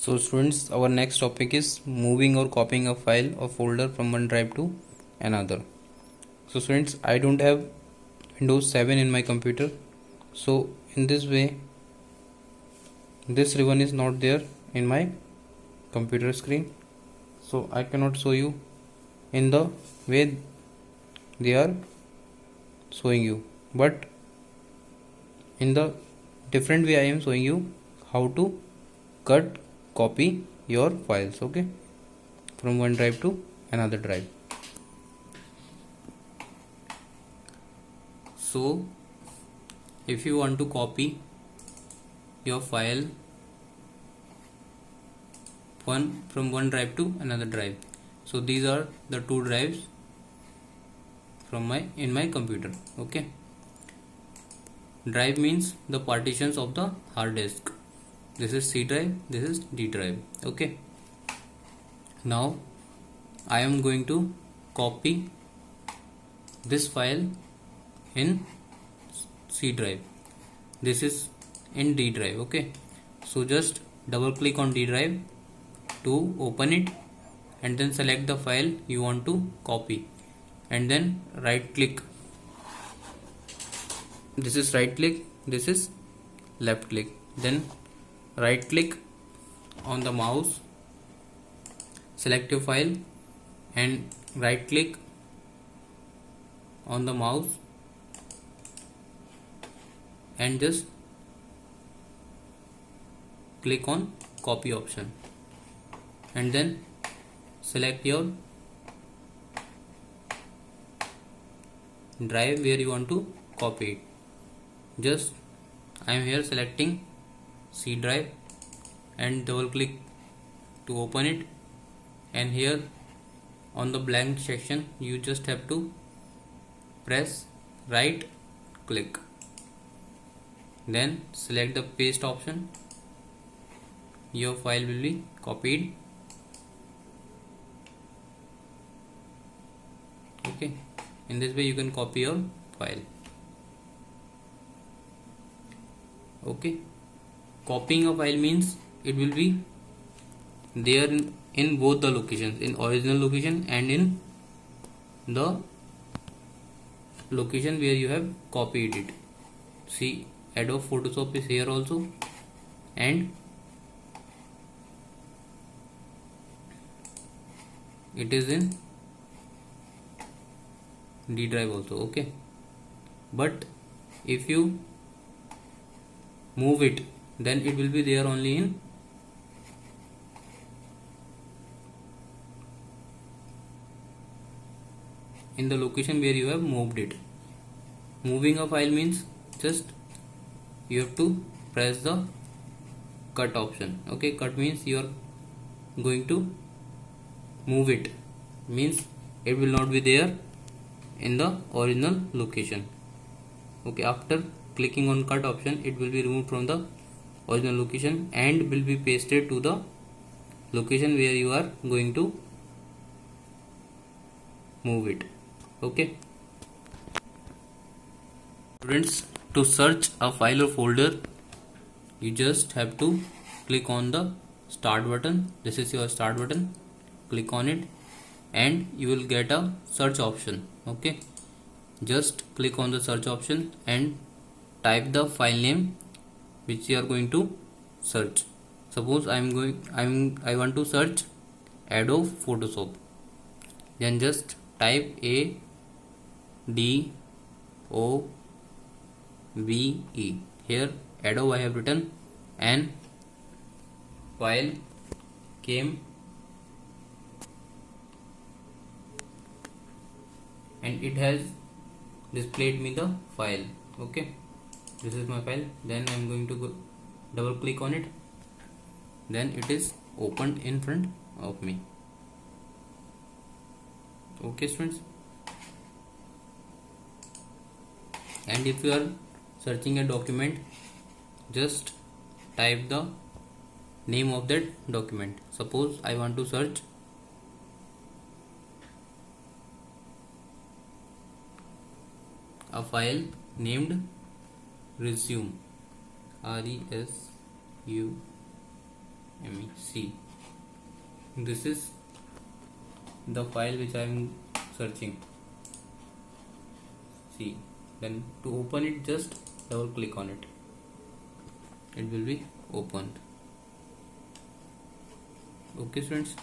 So students, our next topic is moving or copying a file or folder from one drive to another. So students, I don't have Windows 7 in my computer. So in this way, this ribbon is not there in my computer screen. So I cannot show you in the way they are showing you. But in the different way I am showing you how to cut copy your files, okay, from one drive to another drive. So if you want to copy your file from one drive to another drive, so these are the two drives from in my computer, okay. Drive means the partitions of the hard disk. This is C drive, this is D drive, okay. Now I am going to copy this file in C drive. This is in D drive, okay. So just double click on D drive to open it, and then select the file you want to copy, and then right click. This is right click, this is left click. Then right click on the mouse, select your file, and right click on the mouse and just click on copy option, and then select your drive where you want to copy it. Just I am here selecting C drive and double click to open it, and here on the blank section you just have to press right click, then select the paste option. Your file will be copied, okay. In this way you can copy your file, okay. Copying a file means it will be there in both the locations, in original location and in the location where you have copied it. See, Adobe Photoshop is here also, and it is in D drive also, okay. But if you move it, then it will be there only in the location where you have moved it. Moving a file means just you have to press the cut option, okay. Cut means you are going to move it, means it will not be there in the original location, okay. After clicking on cut option, it will be removed from the original location and will be pasted to the location where you are going to move it, okay. Students, to search a file or folder, you just have to click on the start button. This is your start button. Click on it and you will get a search option, okay. Just click on the search option and type the file name which you are going to search. Suppose I want to search Adobe Photoshop. Then just type ADOBE. Here Adobe I have written, and file came, and it has displayed me the file, okay. This is my file. Then I am going to go double click on it, then it is opened in front of me, okay students. And if you are searching a document, just type the name of that document. Suppose I want to search a file named resume, RESUME, see, this is the file which I am searching. See, then to open it, just double click on it. It will be opened. Okay, friends.